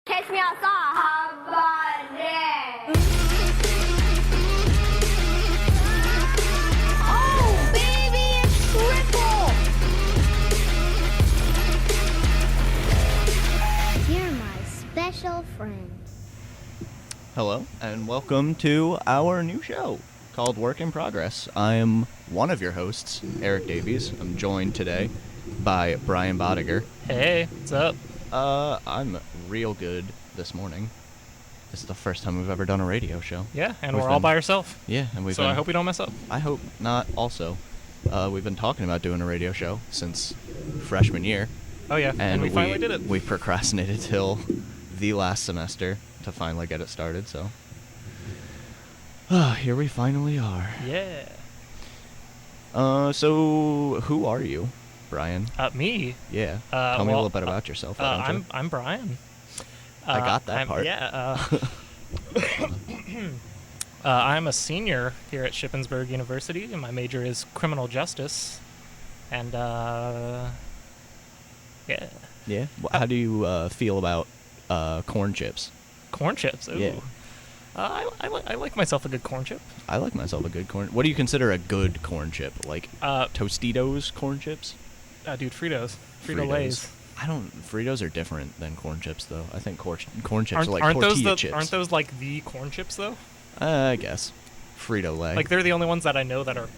Catch me outside. How about that? Oh, baby, it's triple. You're my special friend. Hello, and welcome to our new show called Work in Progress. I am one of your hosts, Eric Davies. I'm joined today by Brian Bodiger. Hey, what's up? I'm real good this morning. This is the first time we've ever done a radio show. Yeah, and we're all by ourselves. Yeah, and I hope we don't mess up. I hope not also. We've been talking about doing a radio show since freshman year. Oh yeah, and we finally did it. We procrastinated till the last semester to finally get it started, so here we finally are. Yeah. So who are you, Brian? Me? Yeah. Tell me a little bit about yourself. I'm Brian. I got that part. Yeah. I'm a senior here at Shippensburg University, and my major is criminal justice. And yeah. Yeah. How do you feel about corn chips? Corn chips. Ooh. Yeah. I like myself a good corn chip. I like myself a good corn. What do you consider a good corn chip? Like Tostitos corn chips? Dude, Fritos. Frito-Lays. Fritos are different than corn chips, though. I think corn chips are like aren't tortilla chips. Aren't those like the corn chips, though? I guess. Frito-Lay. Like, they're the only ones that I know that are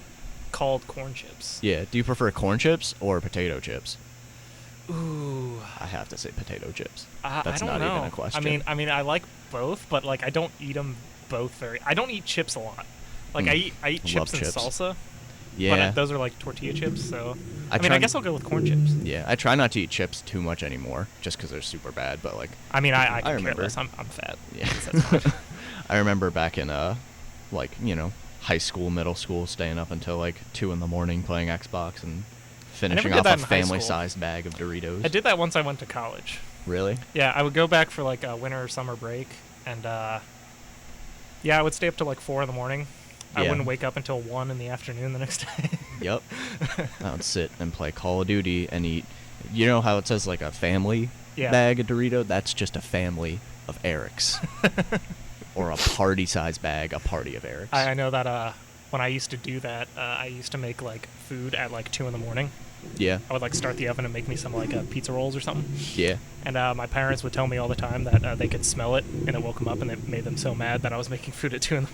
called corn chips. Yeah. Do you prefer corn chips or potato chips? Ooh. I have to say potato chips. That's not know. even a question. I mean, I like both, but like I don't eat them both I don't eat chips a lot. Like I eat chips and salsa. Yeah. But those are like tortilla chips, so I guess I'll go with corn chips. Yeah, I try not to eat chips too much anymore, just because they're super bad. But like, I mean, I remember. Care less. I'm fat. Yeah. I remember back in high school, middle school, staying up until like 2 a.m. playing Xbox and finishing off a family-sized bag of Doritos. I did that once I went to college. Really? Yeah, I would go back for like a winter or summer break, and yeah, I would stay up till like 4 a.m. I wouldn't wake up until 1 p.m. the next day. Yep. I would sit and play Call of Duty and eat. You know how it says like a family bag of Dorito? That's just a family of Eric's. Or a party-sized bag, a party of Eric's. I know that when I used to do that, I used to make like food at like 2 a.m. Yeah. I would like start the oven and make me some like pizza rolls or something. Yeah. And my parents would tell me all the time that they could smell it, and it woke them up, and it made them so mad that I was making food at 2 a.m.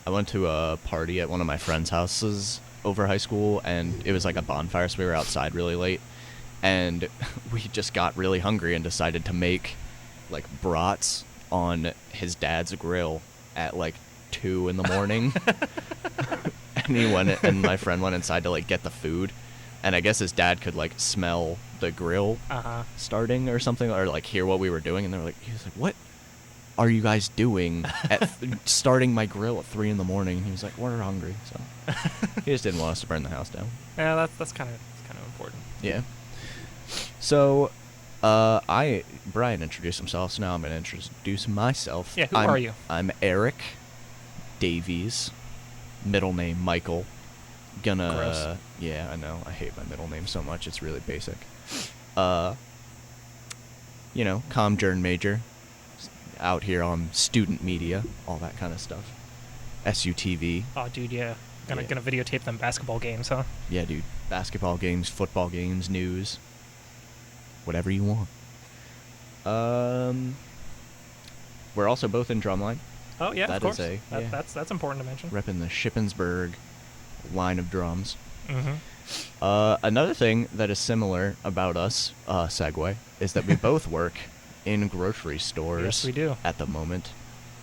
I went to a party at one of my friends' houses over high school, and it was like a bonfire, so we were outside really late, and we just got really hungry and decided to make like brats on his dad's grill at like 2 a.m. And my friend went inside to like get the food, and I guess his dad could like smell the grill starting or something, or like hear what we were doing, and he was like, "What are you guys doing at starting my grill at 3 a.m? And he was like, "We're hungry," so he just didn't want us to burn the house down. Yeah, that's kind of important. Yeah. So, Brian introduced himself, so now I'm going to introduce myself. Yeah, who are you? I'm Eric Davies, middle name Michael. Gross. Yeah, I know. I hate my middle name so much. It's really basic. Comm major, out here on student media, all that kind of stuff. SUTV. Oh, dude, yeah. Gonna videotape them basketball games, huh? Yeah, dude. Basketball games, football games, news. Whatever you want. We're also both in Drumline. Oh, yeah, of course. That's important to mention. Repping the Shippensburg line of drums. Mm-hmm. Another thing that is similar about us, segue, is that we both work in grocery stores. Yes, we do. At the moment.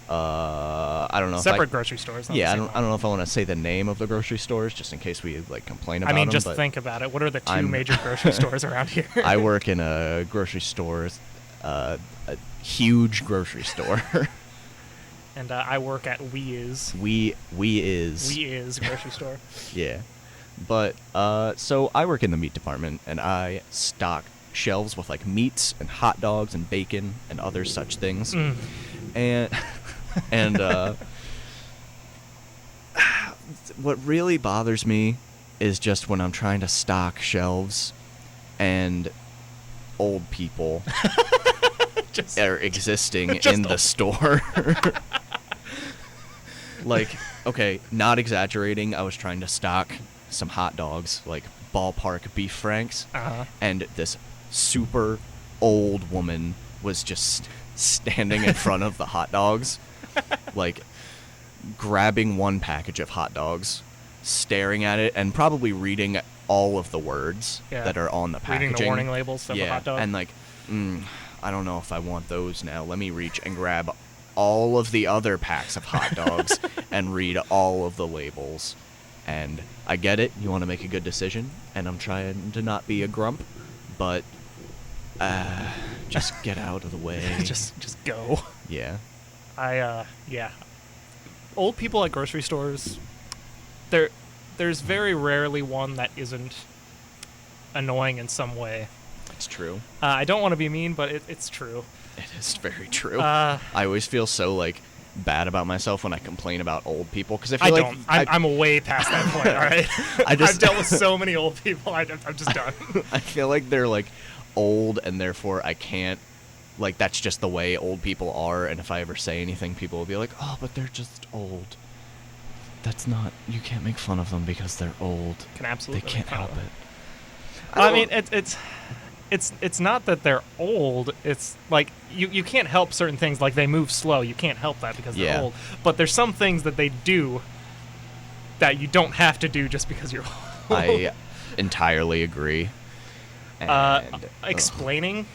I don't know. Separate grocery stores. Yeah, I don't know if I want to say the name of the grocery stores, just in case we like complain about them. I mean, just think about it. What are the two major grocery stores around here? I work in a grocery store, a huge grocery store. And I work at We Is grocery store. Yeah. But, so I work in the meat department, and I stock shelves with, like, meats and hot dogs and bacon and other such things. Mm. And what really bothers me is just when I'm trying to stock shelves and old people are existing just in the store. Like, okay, not exaggerating, I was trying to stock some hot dogs, like ballpark beef franks, and this super old woman was just standing in front of the hot dogs, like grabbing one package of hot dogs, staring at it, and probably reading all of the words that are on the packaging. Reading the warning labels of the hot dog. And like, I don't know if I want those now. Let me reach and grab all of the other packs of hot dogs and read all of the labels. And I get it. You want to make a good decision, and I'm trying to not be a grump, but just get out of the way. just go. Yeah. Yeah. Old people at grocery stores, there's very rarely one that isn't annoying in some way. It's true. I don't want to be mean, but it's true. It is very true. I always feel so, like, bad about myself when I complain about old people, because I feel like... I'm way past that point, all right? I've dealt with so many old people, I'm just done. I feel like they're, like, old, and therefore I can't... Like, that's just the way old people are, and if I ever say anything, people will be like, oh, but they're just old. That's not... You can't make fun of them because they're old. Can absolutely. They can't help it. I mean, it's not that they're old. It's like you can't help certain things. Like they move slow. You can't help that because they're old. But there's some things that they do that you don't have to do just because you're old. I entirely agree. And, explaining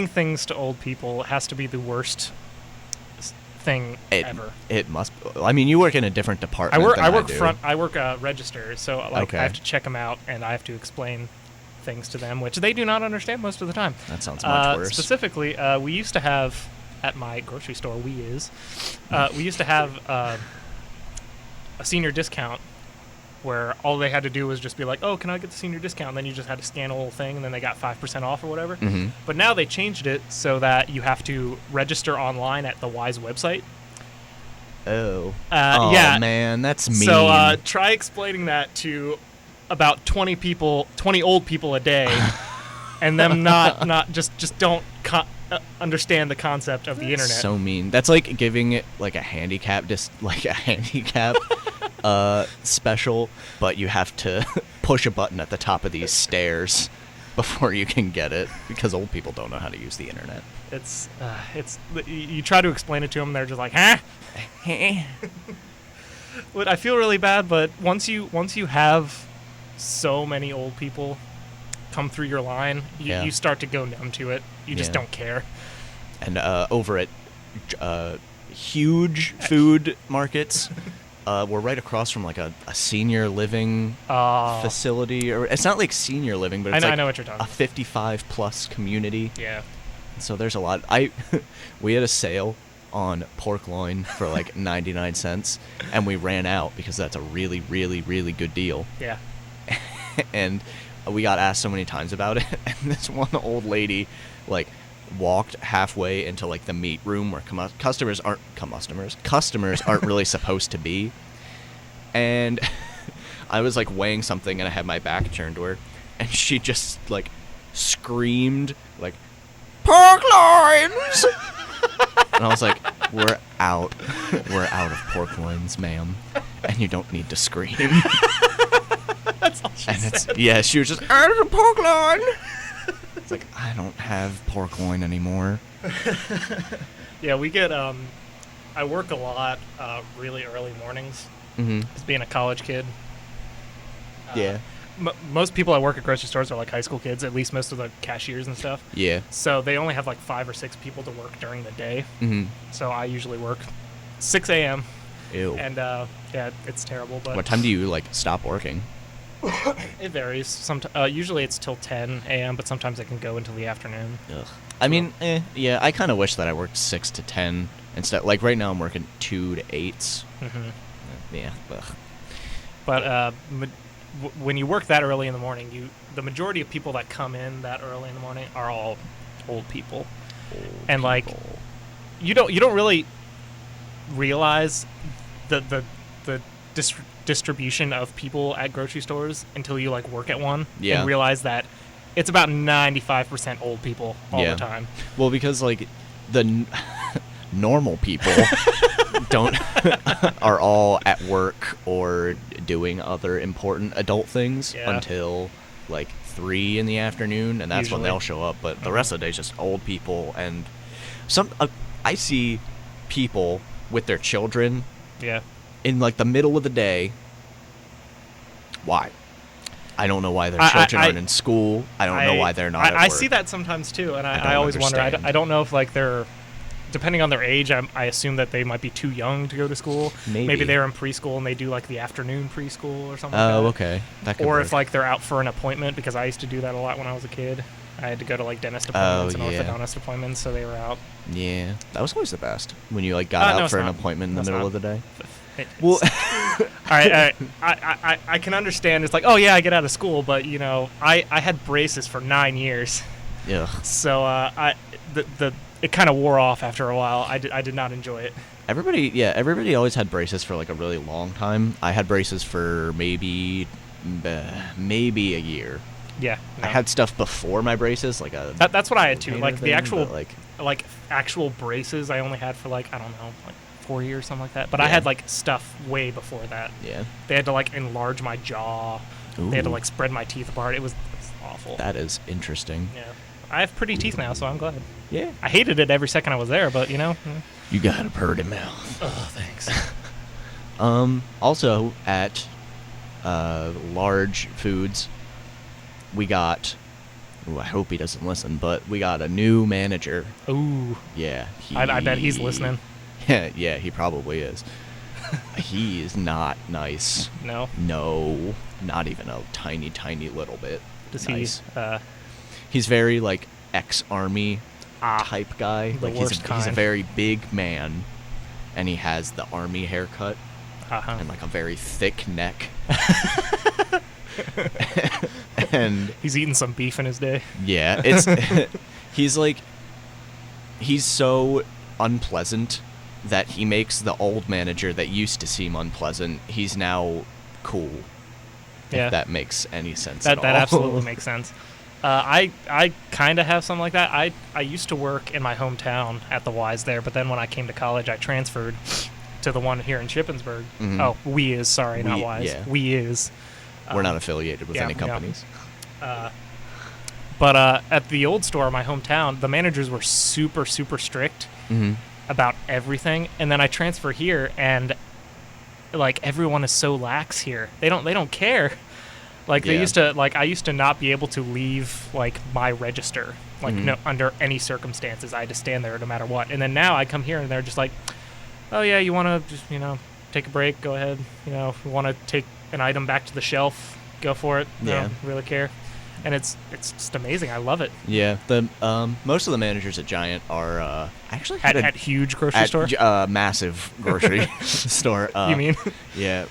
things to old people has to be the worst thing ever. It must. I mean, you work in a different department. I work register, so like I have to check them out and I have to explain things to them, which they do not understand most of the time. That sounds much worse. Specifically, we used to have at my grocery store, we used to have a senior discount where all they had to do was just be like, oh, can I get the senior discount? And then you just had to scan a little thing, and then they got 5% off or whatever. Mm-hmm. But now they changed it so that you have to register online at the Wise website. Oh. Yeah. Man, that's mean. So try explaining that to about 20 old people a day, and them not just don't understand the concept of the internet. So mean. That's like giving it like a handicap special, but you have to push a button at the top of these stairs before you can get it, because old people don't know how to use the internet. It's you try to explain it to them, they're just like, huh? But I feel really bad, but once you have so many old people come through your line, you start to go numb to it. You just don't care. And over at huge food markets, we're right across from like a senior living facility, or it's not like senior living, but it's I know what you're talking about. A 55+ community. Yeah. So there's a lot. We had a sale on pork loin for like 99 cents, and we ran out because that's a really, really, really good deal. Yeah. And we got asked so many times about it, and this one old lady like walked halfway into like the meat room where customers aren't really supposed to be, and I was like weighing something and I had my back turned to her, and she just like screamed like, pork loins. And I was like, we're out of pork loins, ma'am, and you don't need to scream. That's all she said. Yeah, she was just, out of the pork loin. It's like, I don't have pork loin anymore. Yeah, we get, I work a lot really early mornings, just being a college kid. Yeah. Most people that work at grocery stores are like high school kids, at least most of the cashiers and stuff. Yeah. So they only have like 5 or 6 people to work during the day. Mm-hmm. So I usually work 6 a.m. Ew. And yeah, it's terrible. But what time do you like stop working? It varies. Usually it's till 10 a.m., but sometimes I can go until the afternoon. Ugh. I mean, yeah, I kind of wish that I worked 6 to 10 instead. Like right now I'm working 2 to 8s. Mm-hmm. Yeah. Ugh. But when you work that early in the morning, the majority of people that come in that early in the morning are all old people. Like you don't really realize the distribution of people at grocery stores until you like work at one and realize that it's about 95% old people all Yeah. the time. Well, because like normal people don't are all at work or doing other important adult things Yeah. until like 3 in the afternoon, and that's when Usually. they'll show up. But the rest of the day is just old people, and I see people with their children Yeah. in like the middle of the day. Why? I don't know why their I- children I- aren't in school. I don't know why they're not at work. I see that sometimes too, and I I don't always wonder. understand. I don't know if like they're, depending on their age, I assume that they might be too young to go to school. Maybe. they're in preschool and they do like the afternoon preschool or something. Oh, like that. okay. That could Or work. if like they're out for an appointment, because I used to do that a lot when I was a kid. I had to go to like dentist appointments and yeah. orthodontist appointments, so they were out. Yeah, that was always the best when you like got No, out it's for an not. appointment in No, the it's middle not. of the day. Well, Well, all right. I can understand. It's like, oh yeah, I get out of school, but you know, I had braces for 9 years, yeah. so it kind of wore off after a while. I did not enjoy it. Everybody always had braces for like a really long time. I had braces for maybe a year. Yeah, I no. had stuff before my braces, like a That's what I had too. retainer Like the thing, actual but, like actual braces, I only had for like, I don't know, like 4 years, something like that. But I Yeah. had like stuff way before that. yeah. They had to like enlarge my jaw. They had to Ooh. like spread my teeth apart. It was awful. That is interesting. Yeah, I have pretty teeth now, so I'm glad. Yeah. I hated it every second I was there, but you know. You got a purty mouth. Oh, thanks. Also at Large Foods, we got. Ooh, I hope he doesn't listen, but we got a new manager. Ooh, Yeah, I bet he's listening. Yeah, he probably is. He is not nice. No, No, not even a tiny, tiny little bit. does nice. he? He's very like ex-army type guy. the Like worst he's a kind. very big man, and he has the army haircut Uh-huh. and like a very thick neck. And He's eating some beef in his day. yeah, it's he's so unpleasant that he makes the old manager that used to seem unpleasant, he's now cool. Yeah. If that makes any sense That at that all. absolutely makes sense. I kind of have something like that. I used to work in my hometown at the Wise there, but then when I came to college, I transferred to the one here in Shippensburg. Mhm. Oh, we is sorry, not We- Wise. yeah. We is. We're not affiliated with yeah, any yeah. companies. But at the old store, my hometown, the managers were super strict Mm-hmm. about everything. And then I transfer here, and like everyone is so lax here. They don't care. Like they Yeah. used to, like I used to not be able to leave like my register, like Mhm. no, under any circumstances. I had to stand there no matter what. And then now I come here and they're just like, oh yeah, you want to just take a break? Go ahead. If you want to take an item back to the shelf, go for it. Yeah. Don't really care. And it's just amazing. I love it. Yeah, the most of the managers at Giant are I actually had At huge grocery at store. massive grocery store. You mean? Yeah.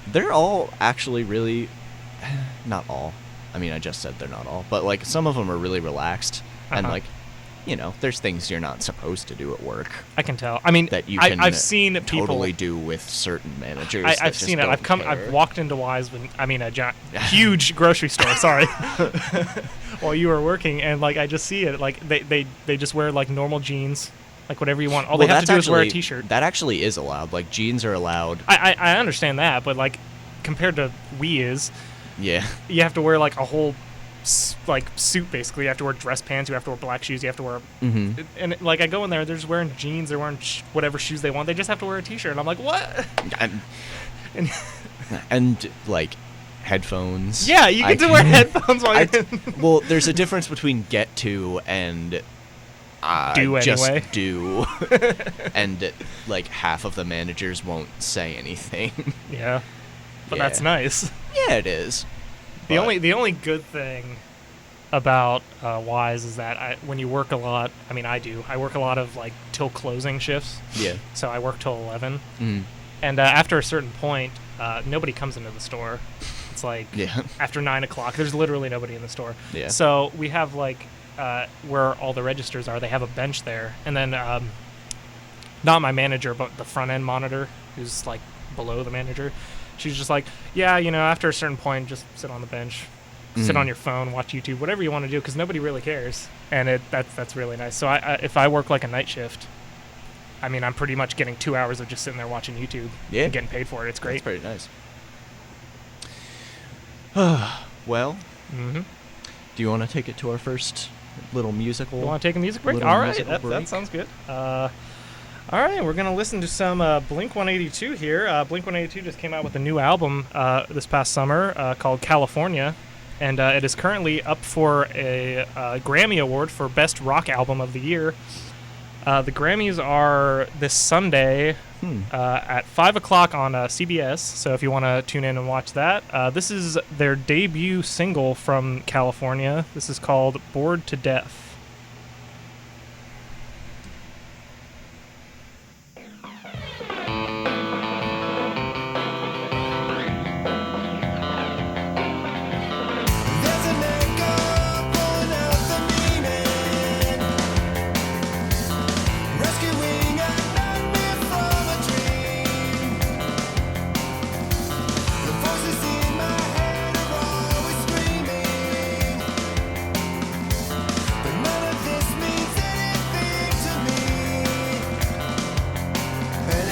They're all actually really, not all. I mean, I just said they're not all, but like some of them are really relaxed and Uh-huh. like, there's things you're not supposed to do at work I can tell. I mean, that you can I've seen people. totally do with certain managers. I've that just seen it. don't care. I've walked into Wise a giant, huge grocery store. Sorry, while you were working, and like I just see it. Like they just wear like normal jeans, like whatever you want. All Well, they have to do that's is wear a actually- t-shirt. That actually is allowed. Like jeans are allowed. I understand that, but like compared to Yeah. you have to wear like a whole like suit basically. You have to wear dress pants. You have to wear black shoes. You have to wear Mm-hmm. and like I go in there, they're just wearing jeans. They're wearing whatever shoes they want. They just have to wear a t-shirt. And I'm like, what? And And like headphones. yeah, you get to wear headphones while you're in. Well, there's a difference between get to and Do just anyway. do. And like half of the managers won't say anything. Yeah, but Yeah. that's nice. Yeah, it is. The But- only good thing about Wise is that when you work a lot, I mean I do. I work a lot of like till closing shifts, Yeah. so I work till 11, Mm. and after a certain point, nobody comes into the store. It's like Yeah. after 9 o'clock, there's literally nobody in the store. Yeah. So we have like where all the registers are, they have a bench there, and then not my manager, but the front end monitor, who's like below the manager. She's just like, yeah, after a certain point, just sit on the bench. sit Mhm. on your phone, watch YouTube, whatever you want to do, because nobody really cares, and that's really nice. So if I work like a night shift, I mean, I'm pretty much getting 2 hours of just sitting there watching YouTube Yeah. and getting paid for it. It's great. That's pretty nice. Well, Mm-hmm. do you want to take it to our first little musical? You want to take a music break? Little All right, musical that break? sounds good. All right, we're gonna listen to some Blink 182 here. Blink 182 just came out with a new album this past summer called California, and it is currently up for a Grammy Award for Best Rock Album of the Year. The Grammys are this Sunday at 5 o'clock on CBS, so if you want to tune in and watch that. This is their debut single from California. This is called Bored to Death. There's an echo pulling out the meaning, rescuing a nightmare from a dream. The voices in my head are always screaming, but none of this means anything to me. And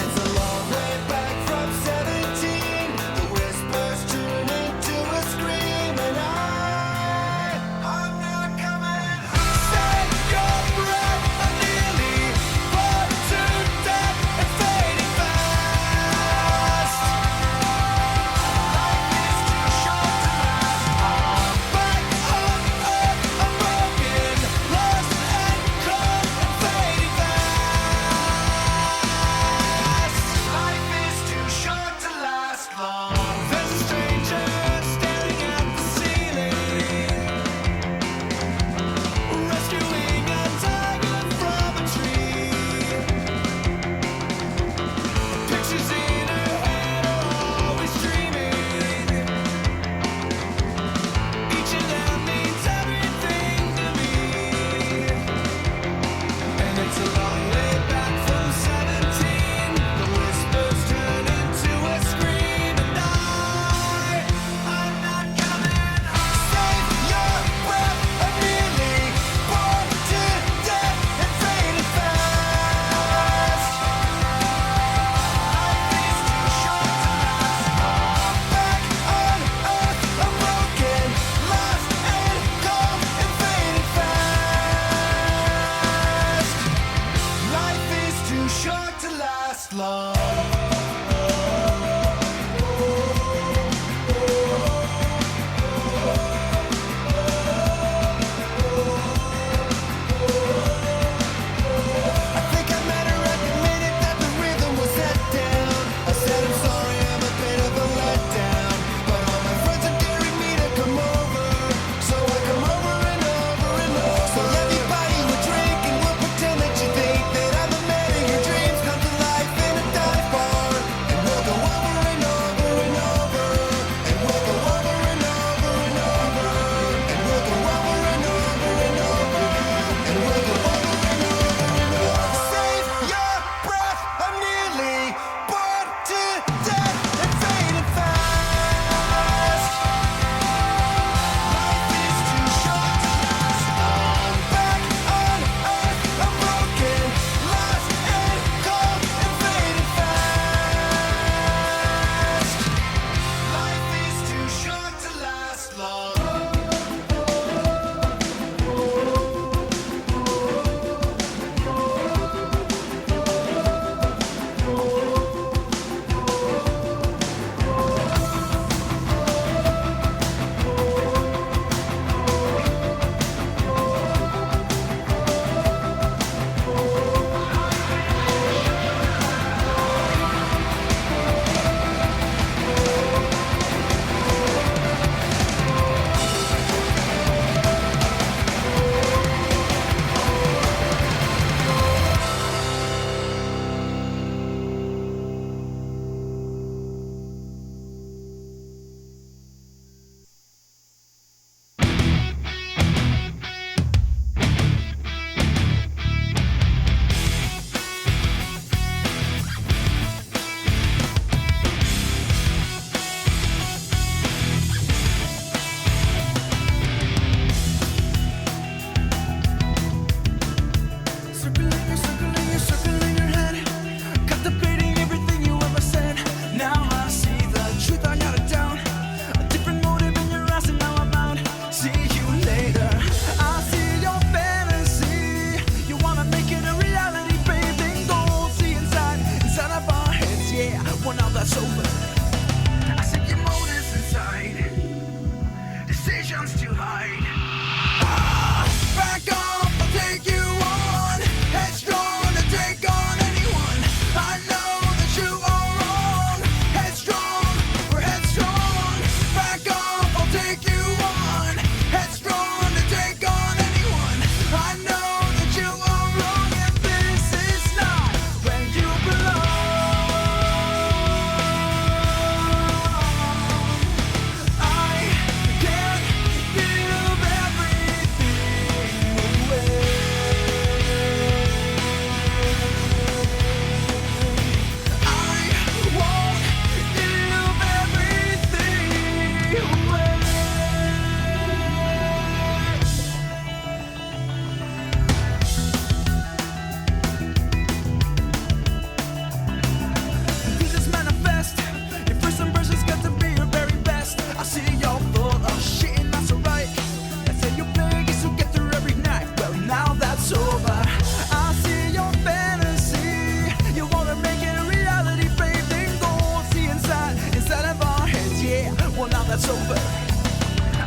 it's over.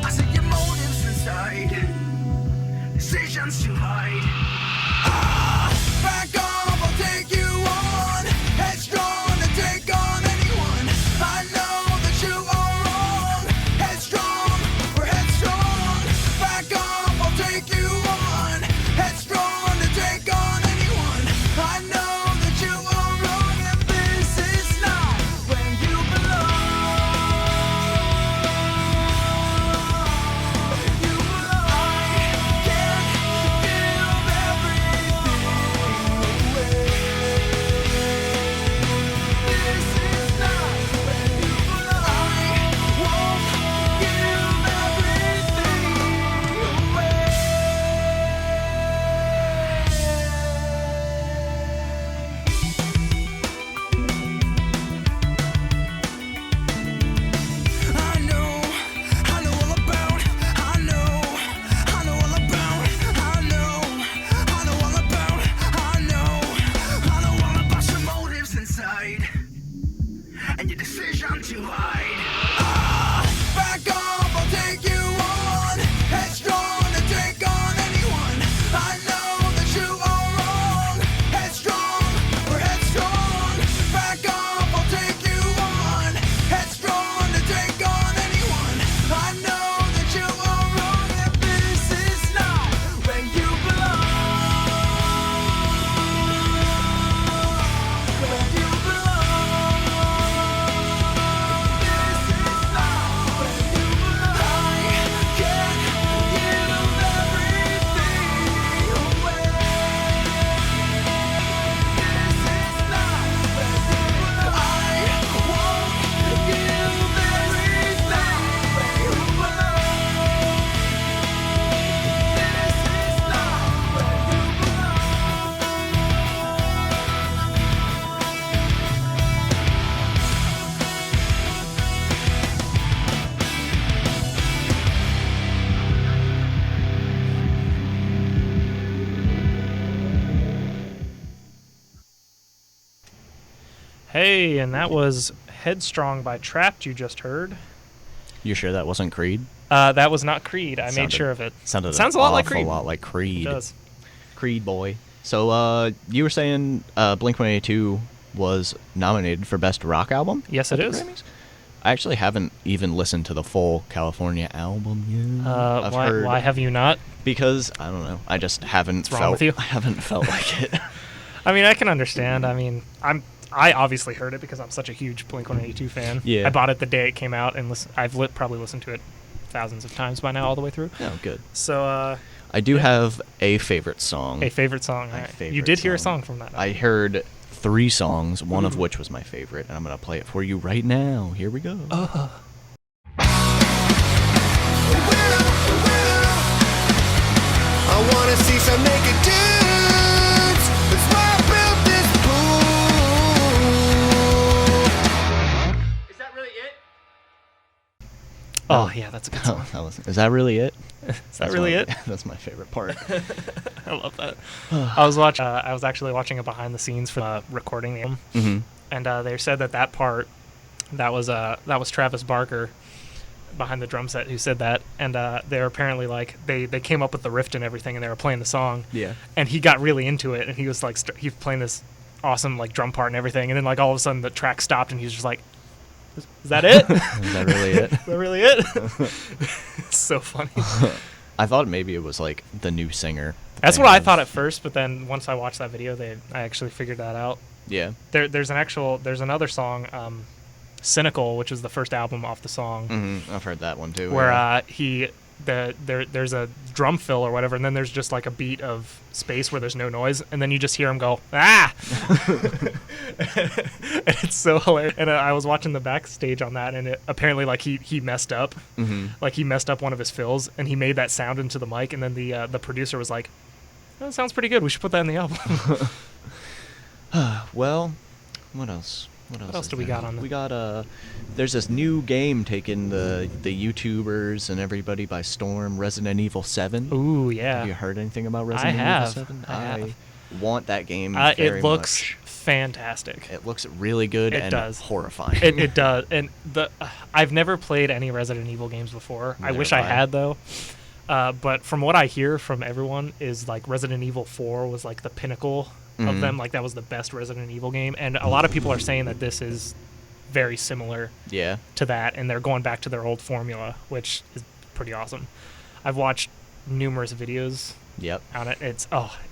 I see your motives inside, decisions to hide. Back off, I'll take you on. Headstrong to take on anyone. I know that you are wrong. Headstrong, we're headstrong. Back off, I'll take you on. Headstrong to take on anyone. I know that you are wrong, and this is not where you belong. You belong. I can't give everything away. This is not where you belong. I won't give everything away. I know all about, I know all about, I know all about, I know all about your motives inside, and your decision to hide. Back off, I'll take you on. Headstrong to take on anyone. I know that you are wrong. Headstrong, we're headstrong. Back off, I'll take you on. Headstrong to take on anyone. I know that you are wrong, and this is not where you belong. Where you belong. This is not where you belong. I can't give everything away. This is not where you belong. I won't give everything where you belong. This is not where you belong. Hey, and that was Headstrong by Trapt you just heard. You sure that wasn't Creed? That was not Creed. I made Sounded- sure of it. Sounded Sounds an a lot like awful Creed. lot like Creed. It does. Creed boy. So you were saying Blink-182 was nominated for Best Rock Album? Yes, at it the is. Grammys? I actually haven't even listened to the full California album yet. I've heard Why have you not? because I don't know. I just haven't wrong felt. with you? I haven't felt like it. I mean, I can understand. I mean, I obviously heard it because I'm such a huge Blink-182 fan. Yeah. I bought it the day it came out, and I've probably listened to it thousands of times by now, all the way through. Oh, good. So, I do have a favorite song. a favorite song. My All right. favorite You did hear a song. song from that. I heard 3 songs, one of Ooh. which was my favorite, and I'm gonna play it for you right now. Here we go. I wanna see some naked dudes. That's why I built this pool. Is that really it? Oh, yeah, that's a good song. Is that really it? Is that really it? That's my favorite part. I love that. I was actually watching a behind the scenes for recording the album, hmm and they said that part that was Travis Barker behind the drum set who said that, and they're apparently like they came up with the riff and everything, and they were playing the song, Yeah. and he got really into it, and he was like he was playing this awesome like drum part and everything, and then like all of a sudden the track stopped, and he was just like, "Is that it? Is that really it? Is that really it?" It's so funny. I thought maybe it was like the new singer. That's thing what I was- thought at first, but then once I watched that video, I actually figured that out. Yeah. There's another song, Cynical, which was the first album off the song, I've heard that one too. where yeah. there's a drum fill or whatever, and then there's just like a beat of space where there's no noise, and then you just hear him go, "Ah!" And it's so hilarious. And I was watching the backstage on that, and apparently like he messed up, like he messed up one of his fills, and he made that sound into the mic, and then the producer was like, "That sounds pretty good. We should put that in the album." Well, what else? What else else do is we there? got on the- We got there's this new game taking the YouTubers and everybody by storm, Resident Evil 7. Ooh, yeah. Have you heard anything about Resident have. Evil 7? I have. want that game very It looks much. fantastic. It looks really good It and does. horrifying. It does. And I've never played any Resident Evil games before. I Neither wish have I I. had, though. But from what I hear from everyone is like Resident Evil 4 was like the pinnacle of them. Like that was the best Resident Evil game. And a lot of people are saying that this is very similar Yeah. to that, and they're going back to their old formula, which is pretty awesome. I've watched numerous videos Yep. on it.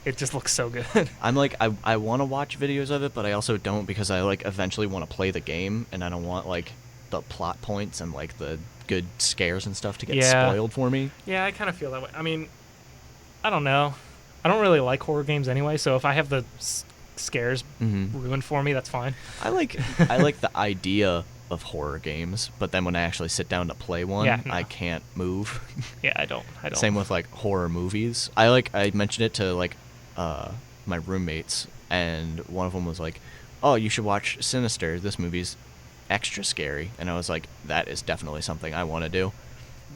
It just looks so good. I'm like, I want to watch videos of it, but I also don't because I like eventually want to play the game, and I don't want like the plot points and like the good scares and stuff to get Yeah. spoiled for me. Yeah, I kind of feel that way. I mean, I don't know. I don't really like horror games anyway, so if I have the scares ruined for me, that's fine. I like the idea of horror games, but then when I actually sit down to play one, Yeah, no. I can't move. Yeah, I don't. Same with like horror movies. I mentioned it to like my roommates, and one of them was like, "Oh, you should watch Sinister. This movie's extra scary." And I was like, "That is definitely something I want to do."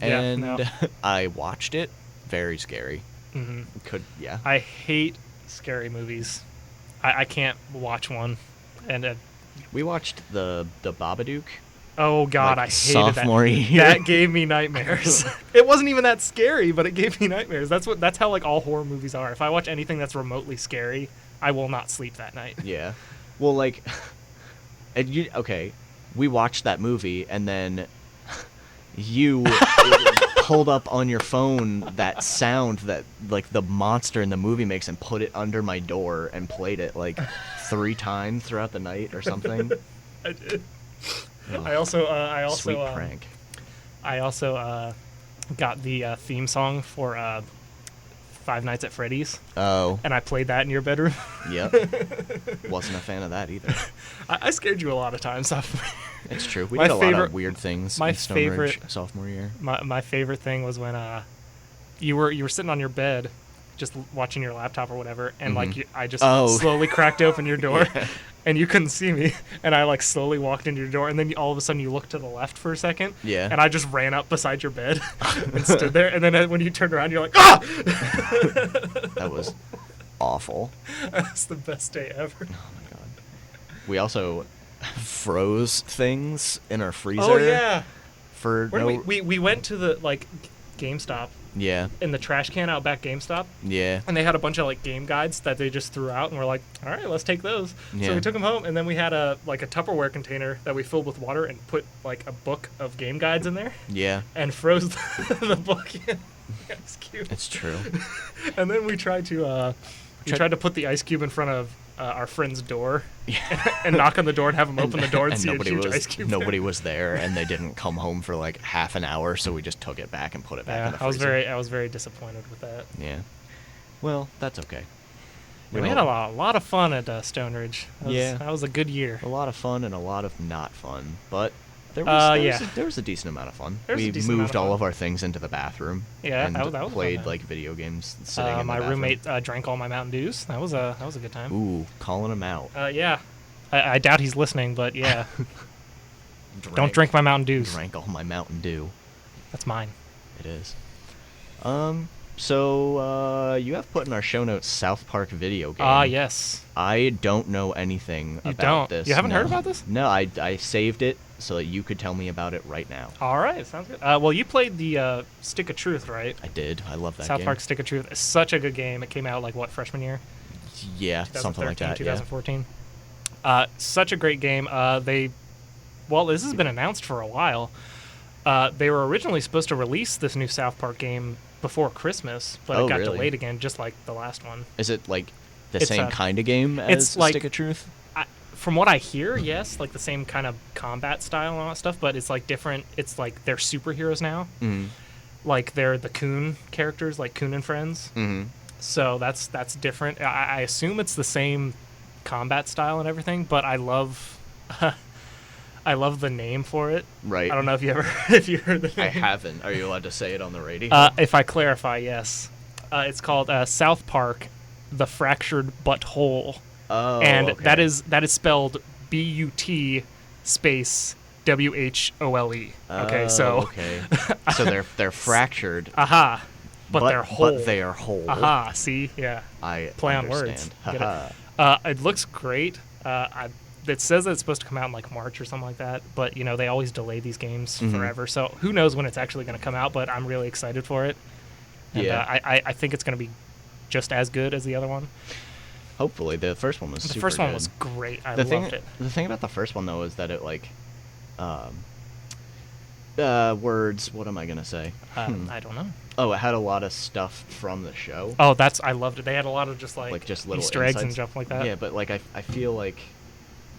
Yeah, And no. I watched it. Very scary. Hmm. Yeah. I hate scary movies. I can't watch one. And We watched the Babadook. oh god, Like, I hated sophomore that. year. That gave me nightmares. It wasn't even that scary, but it gave me nightmares. That's how like all horror movies are. If I watch anything that's remotely scary, I will not sleep that night. Yeah. Well, like, okay, we watched that movie, and then you pulled up on your phone that sound that, like, the monster in the movie makes and put it under my door and played it, like, 3 times throughout the night or something. I did. Ugh, I also sweet prank. I also got the theme song for Five Nights at Freddy's, Oh, and I played that in your bedroom. yep. Wasn't a fan of that either. I scared you a lot of times. It's true. We My did a lot favorite- of weird things my in Stone Ridge favorite- sophomore year. My favorite thing was when you were sitting on your bed, just watching your laptop or whatever, and like I just Oh. slowly cracked open your door, Yeah. and you couldn't see me, and I like slowly walked into your door, and then all of a sudden you looked to the left for a second, Yeah. and I just ran up beside your bed and stood there, and then when you turned around, you're like, ah! That was awful. That's the best day ever. Oh my god. We also froze things in our freezer. Oh yeah. For Where no. did we went to the like GameStop Yeah. in the trash can out back GameStop. Yeah. And they had a bunch of like game guides that they just threw out, and we're like, all right, let's take those. Yeah. So we took them home, and then we had a Tupperware container that we filled with water and put like a book of game guides in there Yeah. and froze the book in the ice cube. It's true. And then we tried to put the ice cube in front of our friend's door and knock on the door and have him open the door and see a huge ice cube. Nobody was there, and they didn't come home for like half an hour, so we just took it back and put it back in the I was freezer. I was very disappointed with that. Yeah. Well, that's okay. We had a lot of fun at Stone Ridge. That was a good year. A lot of fun and a lot of not fun, but there was a decent amount of fun. There was a We decent amount moved of all fun. of our things into the bathroom. Yeah, and that was a fun played time. like video games sitting in the My bathroom. roommate drank all my Mountain Dews. That was a good time. Ooh, calling him out. Yeah, I doubt he's listening, but yeah, don't drink my Mountain Dews. Drank all my Mountain Dew. That's mine. It is. So you have put in our show notes South Park video game. Yes. I don't know anything You about don't? this. You haven't heard no. about this? No, I saved it so that you could tell me about it right now. All right, sounds good. Well, you played the Stick of Truth, right? I did. I love that South game. Park Stick of Truth. It's such a good game. It came out like freshman year? Yeah, something like 2013, that. Yeah. 2014. Such a great game. This has been announced for a while. They were originally supposed to release this new South Park game before Christmas, but Oh, it got really? delayed again, just like the last one. Is it like the It's same a- kind of game as it's like- Stick of Truth? From what I hear, yes, like the same kind of combat style and all that stuff, but it's like different. It's like they're superheroes now. Mm-hmm. Like they're the Coon characters, like Coon and Friends. Mm-hmm. So that's different. I assume it's the same combat style and everything, but I love I love the name for it. Right. I don't know if you heard the name. I haven't. Are you allowed to say it on the radio? If I clarify, yes. It's called South Park: The Fractured Butthole. Oh, And okay. that is spelled BUT space WHOLE. Okay, so okay. So they're fractured, aha, but they're whole. But they are whole. Aha, see, yeah. I Play on understand. words. Get it? Haha. It looks great. It says that it's supposed to come out in like March or something like that, but they always delay these games forever. So who knows when it's actually going to come out? But I'm really excited for it. And, Yeah. I think it's going to be just as good as the other one. Hopefully, the first one was The super first one good. was great. I the loved it. The thing about the first one though is that it words. What am I gonna say? I don't know. Oh, it had a lot of stuff from the show. Oh, I loved it. They had a lot of just Just little Easter eggs and insights. stuff like that. Yeah, but I feel like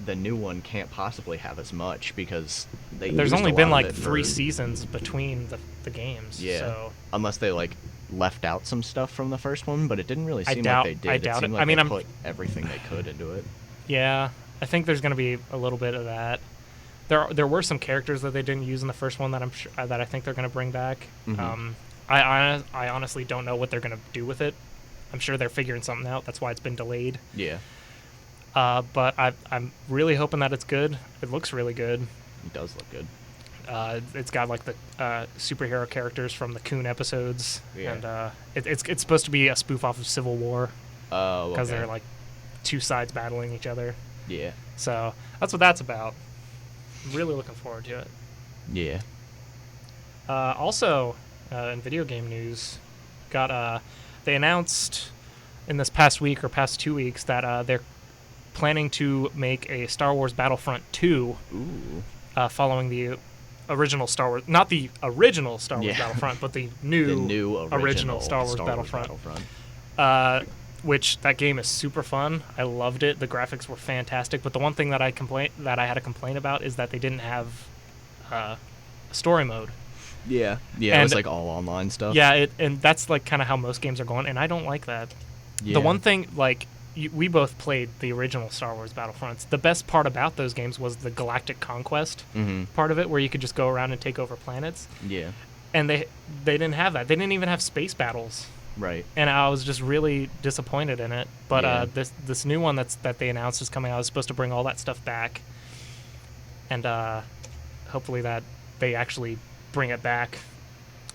the new one can't possibly have as much because There's used only a been lot of like it 3 for- seasons between the games. Yeah, So unless they left out some stuff from the first one, but it didn't really I seem doubt- like they did. I doubt it seemed it. like I mean, they I'm- put everything they could into it. yeah, I think there's going to be a little bit of that. There were some characters that they didn't use in the first one that I think they're going to bring back. Mhm. I honestly don't know what they're going to do with it. I'm sure they're figuring something out. That's why it's been delayed. Yeah, But I'm really hoping that it's good. It looks really good. it does look good. It's got like the superhero characters from the Coon episodes, Yeah. and it's supposed to be a spoof off of Civil War Oh, because okay. they're like two sides battling each other. Yeah, So that's what that's about. I'm really looking forward to it. yeah. Also, in video game news, they announced in this past week or past 2 weeks that they're planning to make a Star Wars Battlefront 2 Ooh. following the original Star Wars, not the original Star Wars Yeah. Battlefront, but the new, original Star Wars Battlefront. Which that game is super fun. I loved it. The graphics were fantastic. But the one thing that I had to complain about is that they didn't have a story mode. Yeah, yeah. It was And- like all online stuff. Yeah, and that's like kind of how most games are going, and I don't like that. Yeah. The one thing, we both played the original Star Wars Battlefronts. The best part about those games was the Galactic Conquest part of it, where you could just go around and take over planets. Yeah. And they didn't have that. They didn't even have space battles. Right. And I was just really disappointed in it. But Yeah. this new one that they announced is coming out is supposed to bring all that stuff back, and hopefully that they actually bring it back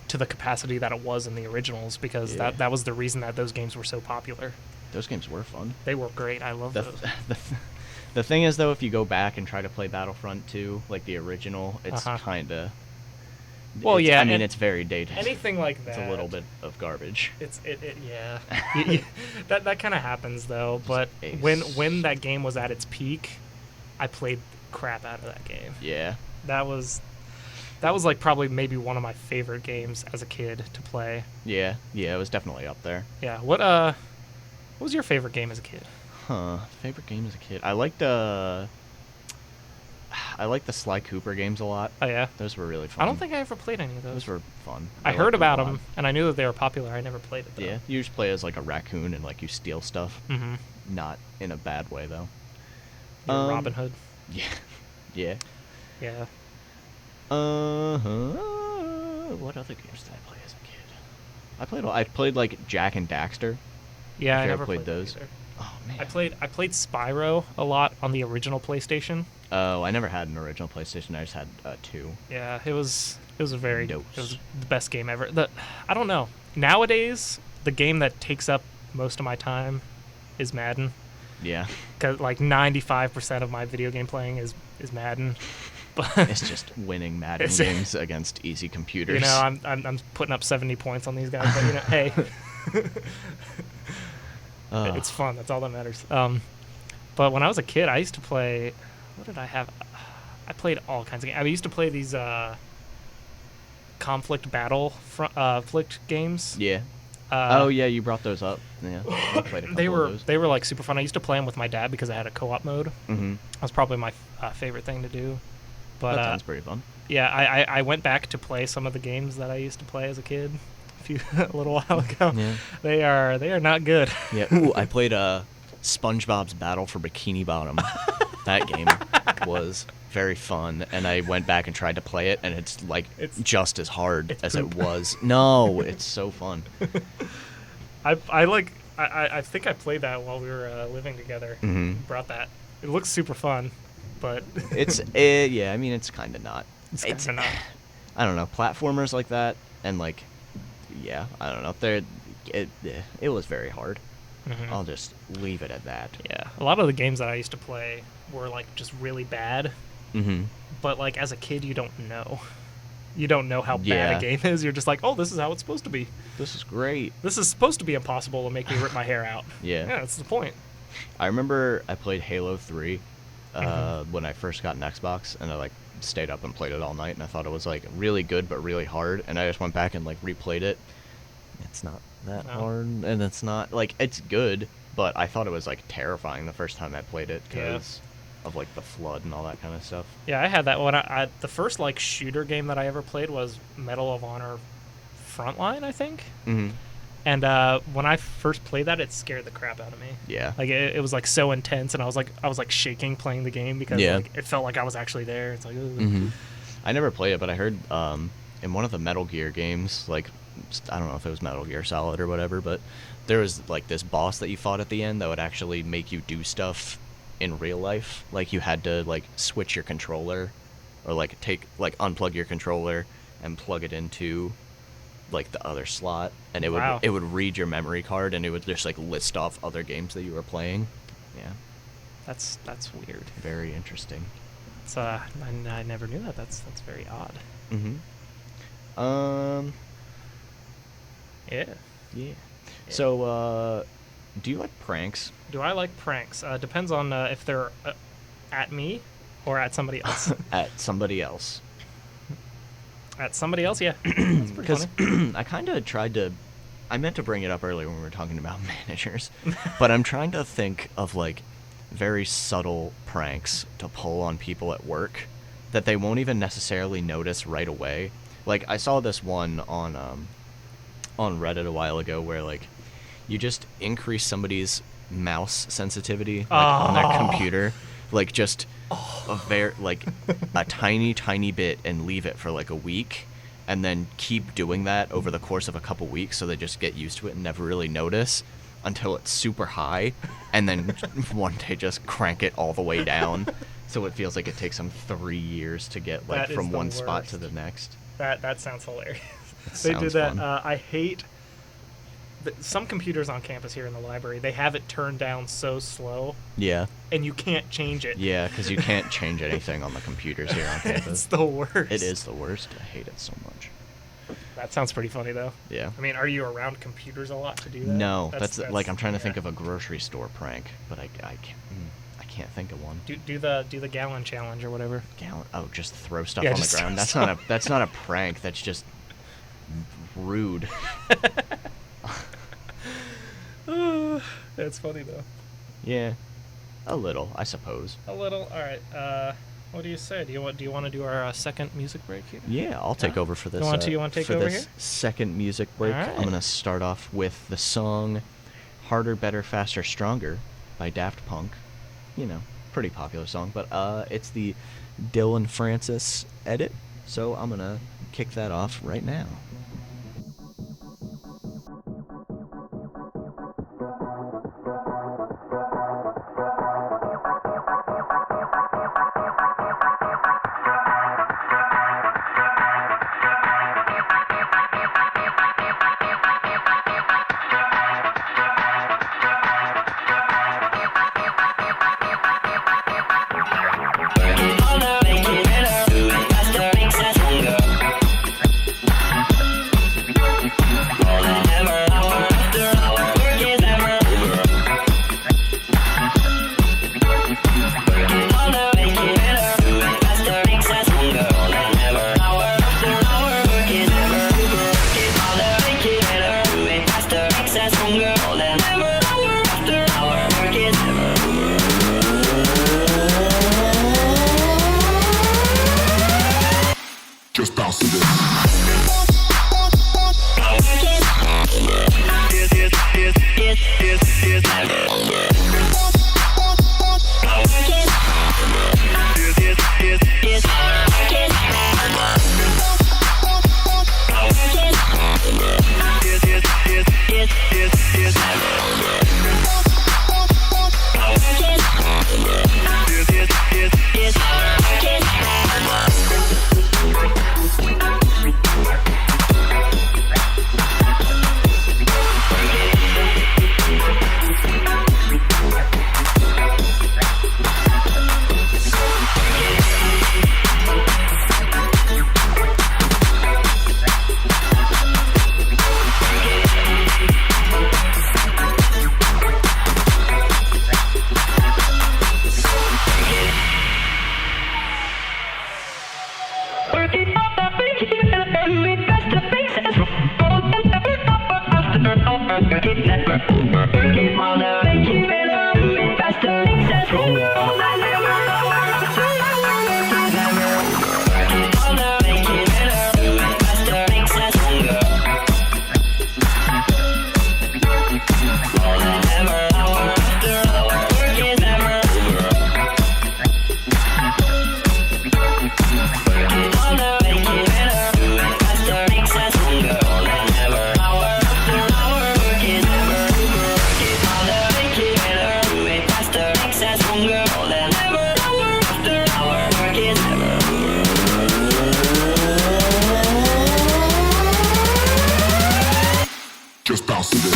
to the capacity that it was in the originals, because Yeah. that was the reason that those games were so popular. Those games were fun. They were great. I love The, those. the thing is, though, if you go back and try to play Battlefront 2, like the original, it's kind of... Well, yeah, I mean, and it's very dated. Anything like that. It's a little bit of garbage. Yeah. That kind of happens though. But ace. when that game was at its peak, I played crap out of that game. Yeah. That was like probably maybe one of my favorite games as a kid to play. Yeah. Yeah, it was definitely up there. Yeah. What was your favorite game as a kid? Favorite game as a kid? I liked the Sly Cooper games a lot. Oh yeah. Those were really fun. I don't think I ever played any of those. Those were fun. I liked heard about a lot. them and I knew that they were popular. I never played it though. Yeah, you just play as like a raccoon and like you steal stuff. Mm-hmm. Not in a bad way though. You're Robin Hood. Yeah. Yeah. Yeah. What other games did I play as a kid? I played like Jack and Daxter. Yeah, Have I you never ever played that those? either. Oh man. I played Spyro a lot on the original PlayStation. Oh, I never had an original PlayStation. I just had 2. Yeah, it was a very Dose. it was the best game ever. I don't know. Nowadays, the game that takes up most of my time is Madden. Yeah. Cause like 95% of my video game playing is Madden. But It's just winning Madden It's- games against easy computers. you know, I'm putting up 70 points on these guys, but hey, it's fun. That's all that matters. But when I was a kid, I used to play. What did I have? I played all kinds of games. I used to play these conflict flicked games. Yeah. Uh, Oh yeah, you brought those up. Yeah. I played a couple They of were those. they were like super fun. I used to play them with my dad because I had a co-op mode. Mm-hmm. That was probably my favorite thing to do. But That sounds pretty fun. yeah, I went back to play some of the games that I used to play as a kid a little while ago. Yeah. They are not good. Yeah. Ooh, I played SpongeBob's Battle for Bikini Bottom. That game was very fun, and I went back and tried to play it, and it's like just as hard it's as poop. it was. No, it's so fun. I think I played that while we were living together. Mhm. Brought that. It looks super fun, but Yeah. I mean, it's kind of not. it's kind of not. I don't know, platformers like that, and like, yeah, I don't know. It was very hard. Mhm. I'll just leave it at that. Yeah, a lot of the games that I used to play were like just really bad, Mm-hmm. but like as a kid, you don't know. You don't know how bad Yeah. a game is. You're just like, oh, this is how it's supposed to be. This is great. This is supposed to be impossible to make me rip my hair out. Yeah. Yeah, that's the point. I remember I played Halo 3 Mm-hmm. when I first got an Xbox, and I like stayed up and played it all night, and I thought it was like really good but really hard, and I just went back and like replayed it. It's not that No. hard, and it's not like it's good, but I thought it was like terrifying the first time I played it Yeah. because of like the flood and all that kind of stuff. Yeah, I had that one. The first like shooter game that I ever played was Medal of Honor Frontline, I think. Mm-hmm. And when I first played that, it scared the crap out of me. Yeah. Like it was like so intense, and I was like shaking playing the game because Yeah. like, it felt like I was actually there. It's like, ugh. Mm-hmm. I never played it, but I heard in one of the Metal Gear games, like I don't know if it was Metal Gear Solid or whatever, but there was like this boss that you fought at the end that would actually make you do stuff in real life. Like you had to like switch your controller, or like unplug your controller and plug it into like the other slot, and Wow. it would read your memory card, and it would just like list off other games that you were playing. Yeah, That's weird. very interesting. It's I never knew that. That's very odd. Mm-hmm. Yeah. Yeah. So, do you like pranks? Do I like pranks? Depends on if they're at me or at somebody else. At somebody else? At somebody else, yeah. That's pretty Because funny. I kind of tried to. I meant to bring it up earlier when we were talking about managers, but I'm trying to think of like very subtle pranks to pull on people at work that they won't even necessarily notice right away. Like I saw this one on Reddit a while ago where like you just increase somebody's mouse sensitivity like, on their computer, like just a tiny bit, and leave it for like a week, and then keep doing that over the course of a couple weeks, so they just get used to it and never really notice until it's super high, and then one day just crank it all the way down, so it feels like it takes them 3 years to get like That is from the one spot to worst. the next. That sounds hilarious. It They do sounds that. fun. I hate some computers on campus here in the library. They have it turned down so slow, Yeah. and you can't change it. Yeah, because you can't change anything on the computers here on It's campus. the worst. It is the worst. I hate it so much. That sounds pretty funny, though. Yeah. I mean, are you around computers a lot to do that? No, that's like I'm trying to think yeah. of a grocery store prank, but I can't think of one. Do the gallon challenge or whatever. Gallon. Oh, just throw stuff Yeah, on the just ground. throw That's not a prank. That's just rude. That's funny though. Yeah, a little, I suppose. A little. All right. What do you say? Do you want to do our second music break here? Yeah, I'll take over for this. You want to take for over this here? second music break. All right. I'm gonna start off with the song "Harder, Better, Faster, Stronger" by Daft Punk. You know, pretty popular song, but it's the Dillon Francis edit. So I'm gonna kick that off right now. Just bounce to this.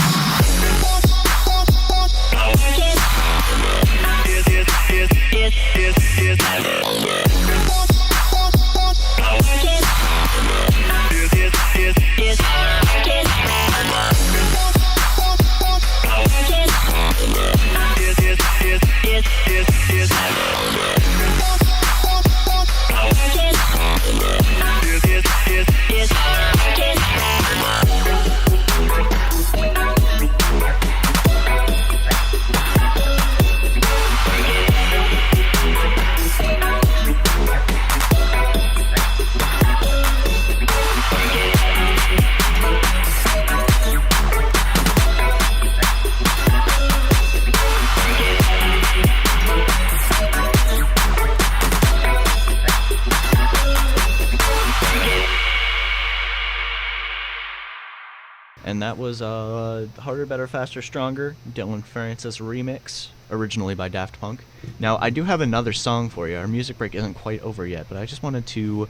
And that was Harder, Better, Faster, Stronger, Dillon Francis remix, originally by Daft Punk. Now, I do have another song for you. Our music break isn't quite over yet, but I just wanted to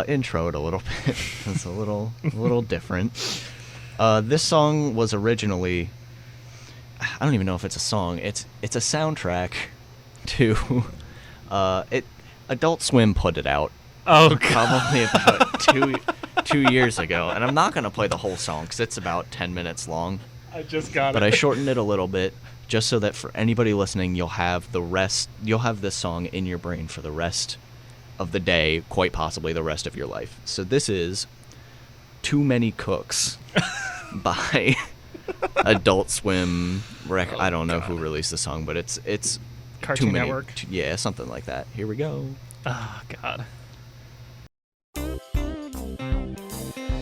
intro it a little bit. It's a little different. This song was originally, I don't even know if it's a song. It's a soundtrack to Adult Swim put it out. Oh, God. Probably about 2 years ago, and I'm not going to play the whole song because it's about 10 minutes long, I just got but it. I shortened it a little bit just so that for anybody listening, you'll have this song in your brain for the rest of the day, quite possibly the rest of your life. So this is Too Many Cooks by Adult Swim I don't know who released the song, but it's Cartoon Too Many, Network. yeah, something like that. Here we go. Oh, God.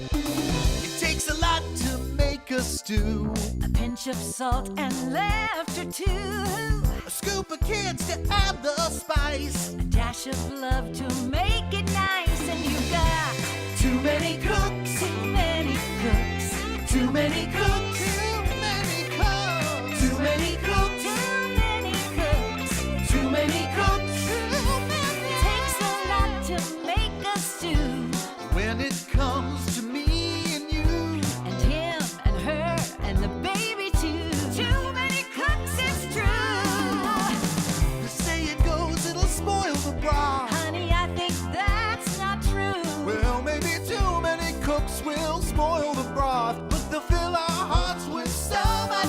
It takes a lot to make a stew. A pinch of salt and laughter too. A scoop of kids to add the spice. A dash of love to make it nice. And you got Too many cooks. too many cooks. Too many cooks. Too many cooks. Too many cooks. Too many cooks. Too many cooks. Takes a lot to make a stew. When it comes to me and you, And him and her and the baby too. Too many cooks, it's true. they say it goes, it'll spoil the broth. Honey, I think that's not true. Well, maybe too many cooks will spoil the broth, but they'll fill our hearts with so much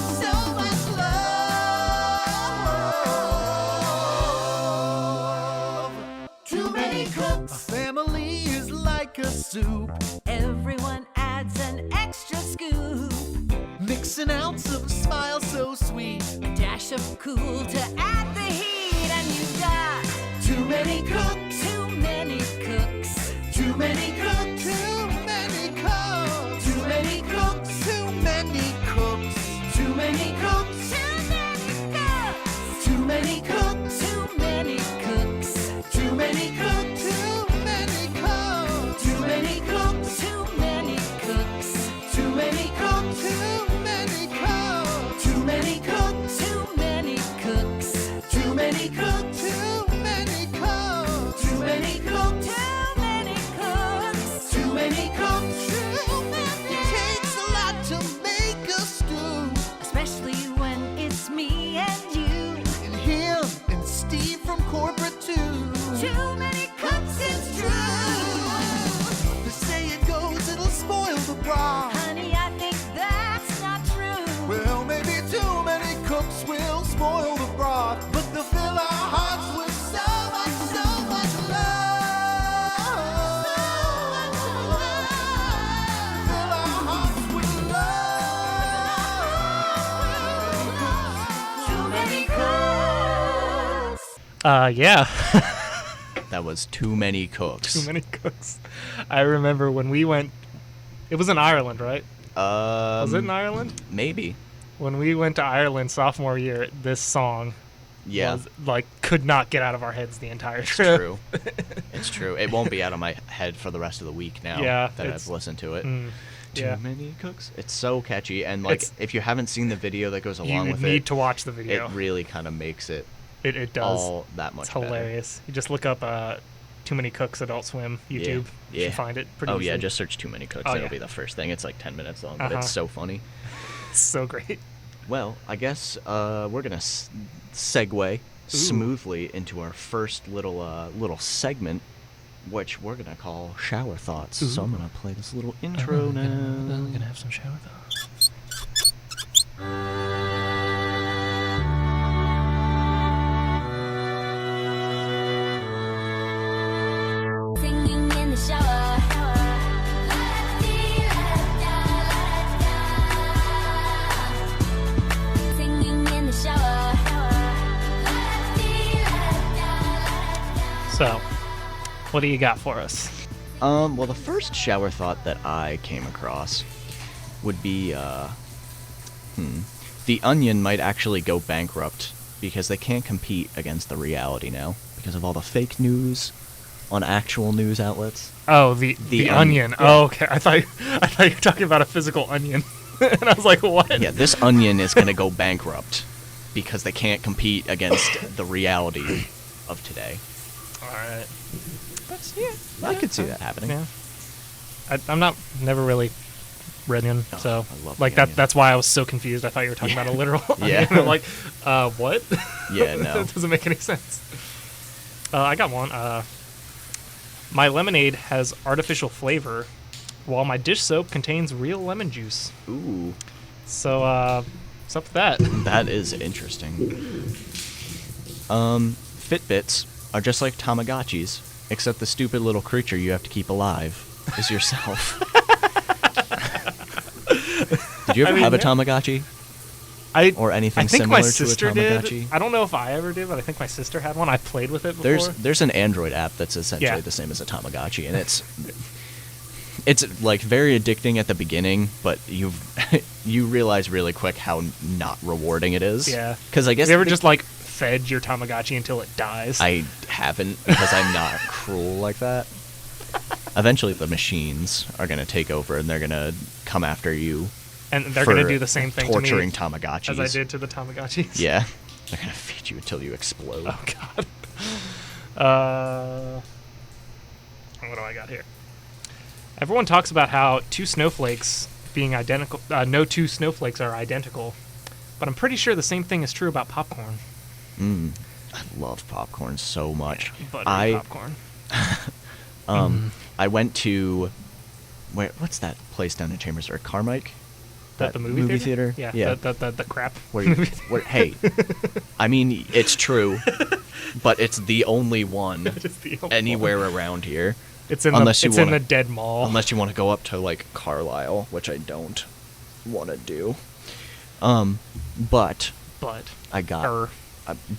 love. Too many cooks. A family is like a soup. Everyone adds an extra scoop. Mix an ounce of a smile so sweet. A dash of cool to add the heat. And you got Too many cooks. too many cooks. Too many cooks. Too many cooks. Too many cooks. Too many cooks. Too many cooks. Too many cooks. Too many cooks. Too many cooks. Too many cooks. Too many cooks. Too many cooks. Too many cooks. Too many cooks. Too many cooks. Too many cooks. Yeah. That was too many cooks. Too many cooks. I remember when we went. It was in Ireland, right? Was it in Ireland? Maybe. When we went to Ireland sophomore year, this song Yeah. was like could not get out of our heads the entire It's trip. true. It's true. It won't be out of my head for the rest of the week now Yeah, that it's- I've listened to it. Too yeah. many cooks. It's so catchy, and like It's- if you haven't seen the video that goes You along with need it, to watch the video. it really kind of makes it It does. all that much It's hilarious. You just look up Too Many Cooks Adult Swim YouTube. Yeah. You should find it pretty better. Oh yeah, easily. just search Too Many Cooks. Oh, It'll yeah. be the first thing. It's like 10 minutes long, but Uh-huh. it's so funny. It's so great. Well, I guess we're gonna segue smoothly into our first little segment, which we're gonna call shower thoughts. So I'm gonna play this little intro now. I'm gonna have some shower thoughts. Singing in the shower. Singing in the shower. So, what do you got for us? Well, the first shower thought that I came across would be, The Onion might actually go bankrupt because they can't compete against the reality now because of all the fake news on actual news outlets. Oh, the onion. Yeah. Oh, okay. I thought you were talking about a physical onion, and I was like, what? Yeah, this Onion is gonna go bankrupt because they can't compete against the reality of today. All right. I could see that happening. Yeah. I'm never really read in, Oh, so I love like The that. Onion. That's why I was so confused. I thought you were talking about a literal Yeah. onion. I'm like, what? Yeah, no. That doesn't make any sense. I got one. My lemonade has artificial flavor, while my dish soap contains real lemon juice. Ooh, So, what's up with that? that is interesting. Fitbits are just like Tamagotchis, except the stupid little creature you have to keep alive is yourself. Did you ever mean, have a yeah. Tamagotchi? Or anything I think similar my to a sister did. Tamagotchi? I don't know if I ever did, but I think my sister had one. I played with it before. There's an Android app that's essentially Yeah. the same as a Tamagotchi, and it's like very addicting at the beginning, but you realize really quick how not rewarding it is. Yeah. Because I guess Have you ever just like fed your Tamagotchi until it dies? I haven't because I'm not cruel like that. Eventually, the machines are gonna take over, and they're gonna come after you. and they're for gonna do the same thing torturing to me Tamagotchis. as I did to the Tamagotchis. Yeah, they're gonna feed you until you explode. Oh God. What do I got here? Everyone talks about how two snowflakes being identical. No two snowflakes are identical, but I'm pretty sure the same thing is true about popcorn. I love popcorn so much. Buttery popcorn. I went to what's that place down in Chambers or Carmike? The movie theater? Yeah. Yeah. The crap. Where hey, I mean it's true, but it's the only one Just the old anywhere one. around here. It's in unless you it's in wanna- the dead mall. Unless you want to go up to like Carlisle, which I don't want to do. But but I got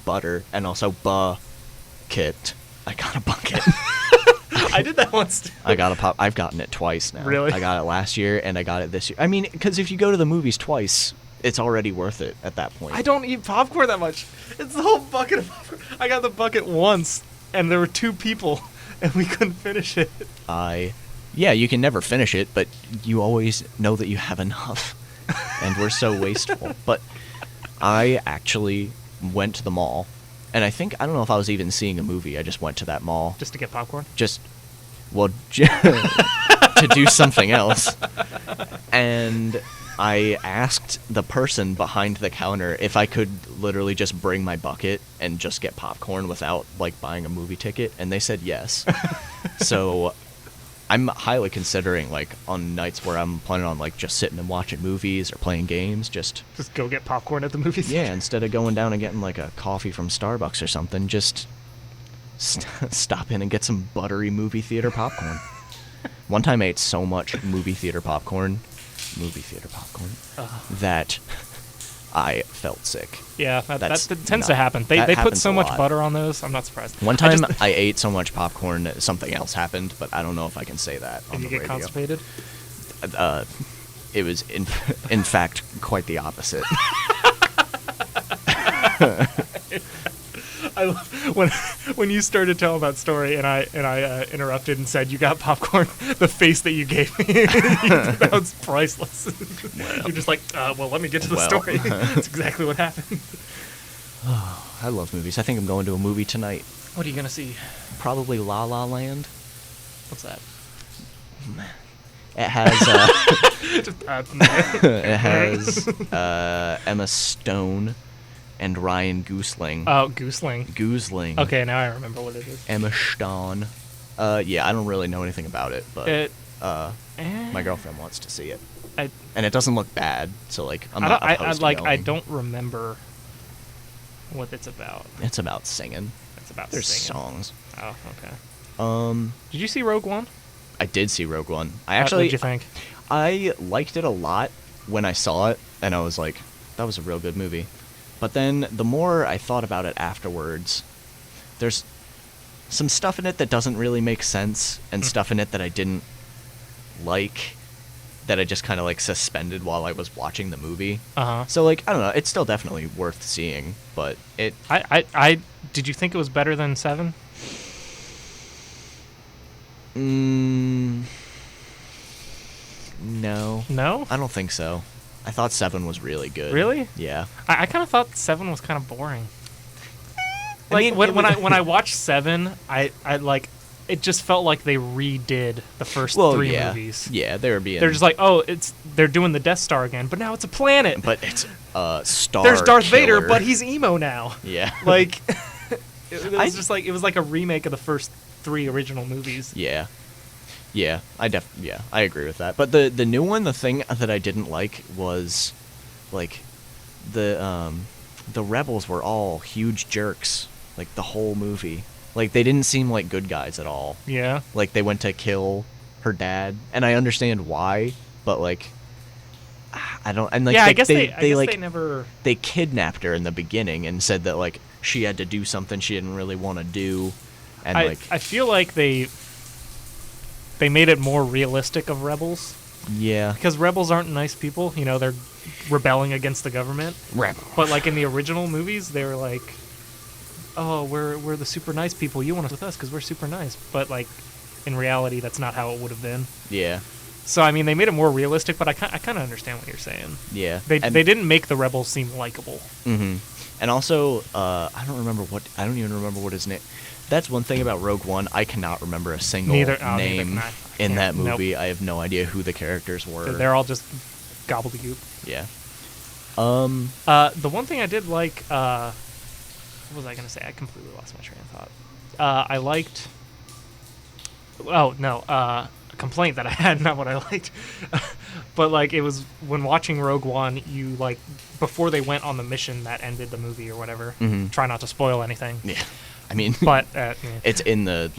butter and also bucket. I got a bucket. I did that once. Too. I got a pop. I've gotten it twice now. Really? I got it last year and I got it this year. I mean, because if you go to the movies twice, it's already worth it at that point. I don't eat popcorn that much. It's the whole bucket of popcorn. I got the bucket once, and there were two people, and we couldn't finish it. Yeah, you can never finish it, but you always know that you have enough. And we're so wasteful. But I actually went to the mall, and I don't know if I was even seeing a movie. I just went to that mall. Just to get popcorn? To do something else. And I asked the person behind the counter if I could literally just bring my bucket and just get popcorn without like buying a movie ticket, and they said yes. So I'm highly considering like on nights where I'm planning on like just sitting and watching movies or playing games, just go get popcorn at the movies? yeah, instead of going down and getting like a coffee from Starbucks or something, just stop in and get some buttery movie theater popcorn. One time I ate so much movie theater popcorn, that I felt sick. Yeah, that That's tends to not- happen. that They put happens so a much lot. butter on those. I'm not surprised. One I time just- I ate so much popcorn that something else happened, but I don't know if I can say that on Did the you get radio. constipated? It was in fact quite the opposite. I love when you started telling that story and I interrupted and said you got popcorn. The face that you gave me, that was priceless. You're just like, well, let me get to the Well. story. That's exactly what happened. I love movies. I think I'm going to a movie tonight. What are you gonna see? Probably La La Land. What's that? It has Just, it has Emma Stone and Ryan Gosling. oh, Goosling. Gosling. Okay, now I remember what it is. Emma Stone. Yeah, I don't really know anything about it, but It, my girlfriend wants to see it, I, and it doesn't look bad. So like, I'm I not don't, opposed to I going. don't remember what it's about. It's about singing. It's about There's singing. songs. Oh, okay. Did Did you see Rogue One? I did see Rogue One. I What actually, did you think? I liked it a lot when I saw it, and I was like, that was a real good movie. But then the more I thought about it afterwards, there's some stuff in it that doesn't really make sense, and stuff in it that I didn't like, that I just kind of like suspended while I was watching the movie. Uh-huh. So like, I don't know, it's still definitely worth seeing, but it I did you think it was better than 7? No. No? I don't think so. I thought 7 was really good. Really? Yeah. I kind of thought 7 was kind of boring. I Like mean, when, it when was- I when I watched 7, I like it just felt like they redid the first Well, 3 yeah. movies. Yeah, they were being. They're just like, oh, they're doing the Death Star again, but now it's a planet. But it's Star. There's Darth Vader, Killer. but he's emo now. Yeah. Like it was I- just like it was like a remake of the first 3 original movies. Yeah. Yeah, I agree with that. But the new one, the thing that I didn't like was, like, the rebels were all huge jerks, like the whole movie. Like they didn't seem like good guys at all. Yeah. Like they went to kill her dad, and I understand why, but like, I don't. And like, yeah, they, I guess they, they like never. they kidnapped her in the beginning and said that like she had to do something she didn't really want to do, and I like feel like they made it more realistic of rebels yeah, because rebels aren't nice people. You know, they're rebelling against the government. rebel. But like in the original movies, they were like, "Oh, we're the super nice people. You want us with us because we're super nice." But like in reality, that's not how it would have been. Yeah, So I mean, they made it more realistic, but I kind of understand what you're saying. yeah. They And- didn't make the rebels seem likable. Mm-hmm. And also, I don't even remember what his name. That's one thing about Rogue One. I cannot remember a single Neither name can I. in that Nope. movie. I have no idea who the characters were. They're all just gobbledygook. Yeah. The one thing I did like, what was I gonna say? I completely lost my train of thought. I liked. Oh no, a complaint that I had, not what I liked, but like it was when watching Rogue One, you like before they went on the mission that ended the movie or whatever. Mhm. Try not to spoil anything, Yeah. I mean, but it's in the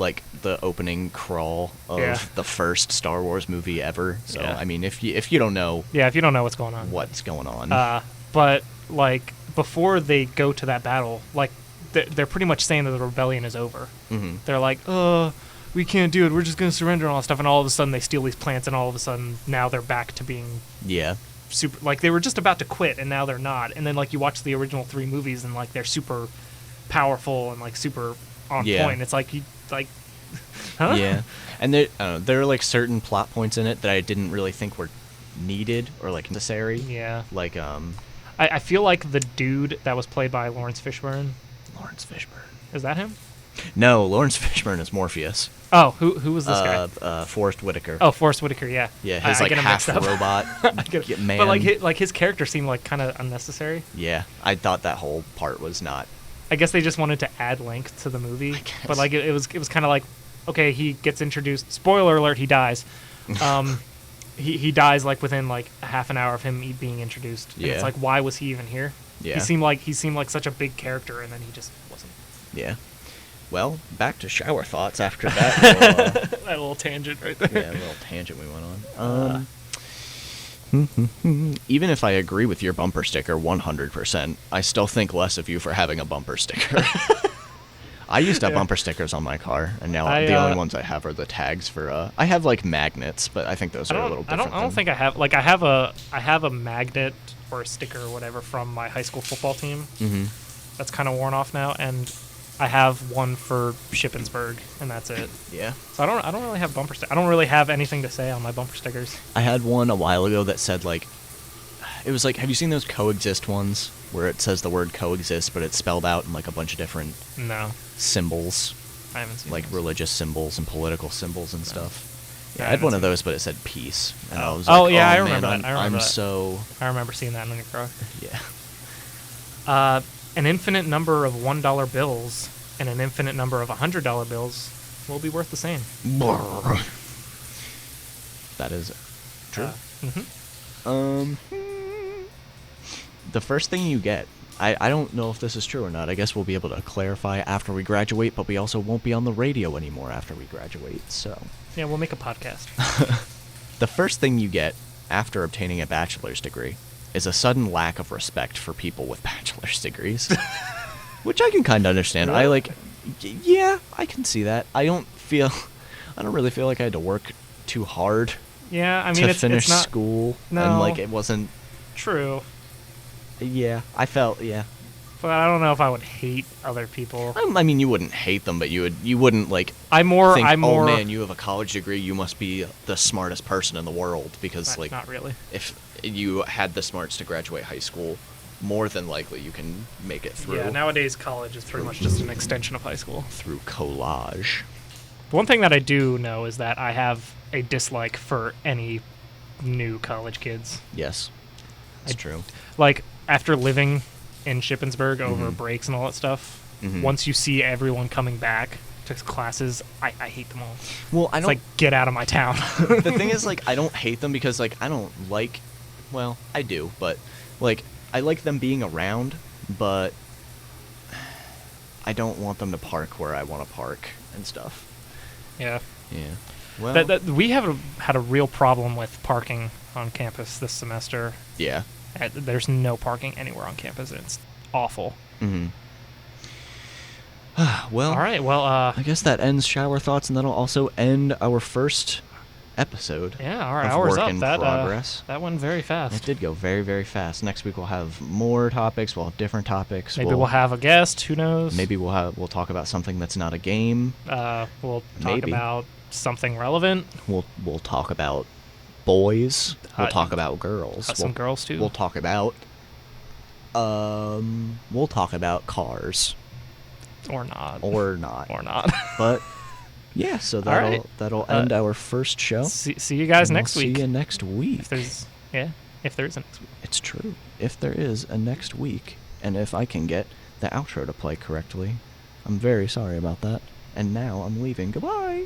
opening crawl of Yeah. the first Star Wars movie ever. So Yeah. I mean, if you don't know yeah, if you don't know what's going on, what's going on, but like before they go to that battle, like they're pretty much saying that the rebellion is over. Mhm. They're like, we can't do it. We're just gonna surrender and all that stuff. And all of a sudden they steal these plants, and all of a sudden now they're back to being yeah, super. Like they were just about to quit, and now they're not. And then like you watch the original 3 movies, and like they're super powerful and like super on Yeah. point. It's like you like, huh? yeah. And there are like certain plot points in it that I didn't really think were needed or like necessary. Yeah. Like I feel like the dude that was played by Lawrence Fishburne, Lawrence Fishburne. is that him? No, Lawrence Fishburne is Morpheus. Oh, who was this guy? Forrest Whitaker. Oh, Forrest Whitaker. Yeah. Yeah, his I like get him half mixed up. robot I get it. man. But like his character seemed like kind of unnecessary. Yeah, I thought that whole part was not. I guess they just wanted to add length to the movie. guess. But like it was kind of like, okay, he gets introduced. Spoiler alert: he dies. He dies like within like a half an hour of him being introduced. And Yeah. it's like, why was he even here? Yeah. He seemed like such a big character, and then he just wasn't. Yeah. Well, back to shower thoughts after that. Little, That little tangent right there. yeah, a little tangent we went on. Even if I agree with your bumper sticker 100%, I still think less of you for having a bumper sticker. I used to have bumper stickers on my car, and now the only ones I have are the tags for. I have like magnets, but I think those are a little different. I don't think I have I have a magnet or a sticker or whatever from my high school football team. Mm-hmm. That's kind of worn off now, and I have one for Shippensburg, and that's it. Yeah. So I don't really have bumper stickers. I don't really have anything to say on my bumper stickers. I had one a while ago that said like, it was like, have you seen those coexist ones where it says the word coexist, but it's spelled out in like a bunch of different No, symbols, I haven't seen like those. religious symbols and political symbols and stuff. Yeah, Yeah, I I had one haven't of seen those, but it said peace, and I was Oh, like, yeah, I man, remember that. I remember I'm that. so I remember seeing that in your car. yeah. An infinite number of $1 bills and an infinite number of $100 bills will be worth the same. That is true. Mhm. The first thing you get, I don't know if this is true or not. I guess we'll be able to clarify after we graduate, but we also won't be on the radio anymore after we graduate, so. Yeah, we'll make a podcast. The first thing you get after obtaining a bachelor's degree is a sudden lack of respect for people with bachelor's degrees. Which I can kind of understand. Really? I like, yeah, I can see that. I don't really feel like I had to work too hard Yeah, I mean, to it's finish not school. No. And like, it wasn't, true, yeah, I felt, yeah. but I don't know if I would hate other people. I mean, you wouldn't hate them, but you wouldn't like I'm more. think, I'm more. oh man, you have a college degree, you must be the smartest person in the world, because like, not really. if you had the smarts to graduate high school, more than likely you can make it through. Yeah, nowadays college is pretty much just an extension of high school. Through collage. One thing that I do know is that I have a dislike for any new college kids. Yes, it's true. Like, after living in Shippensburg over Mhm. breaks and all that stuff, Mhm. once you see everyone coming back to classes, I hate them all. Well, I It's don't. like, get out of my town. The thing is, like, I don't hate them because, like, I don't like. Well, I do, but like, I like them being around, but I don't want them to park where I want to park and stuff. Yeah. Yeah. Well. We have had a real problem with parking on campus this semester. Yeah. There's no parking anywhere on campus, and it's awful. Mm-hmm. Well. All right, well, I guess that ends shower thoughts, and that'll also end our first episode. yeah, our of hour's work up. in That progress. that went very It fast. did go very, very fast. Next week we'll have more topics. We'll have different topics. Maybe we'll have a guest. Who knows? Maybe we'll talk about something that's not a game. We'll talk Maybe. about something relevant. We'll talk about boys. We'll Uh, talk about girls. Some girls too. We'll talk about cars or not. or not. Or not. But yeah, so All right. that'll end our first show. See you guys and next we'll week. See you next week. If there's a next week. It's true. If there is a next week, and if I can get the outro to play correctly, I'm very sorry about that. And now I'm leaving. Goodbye.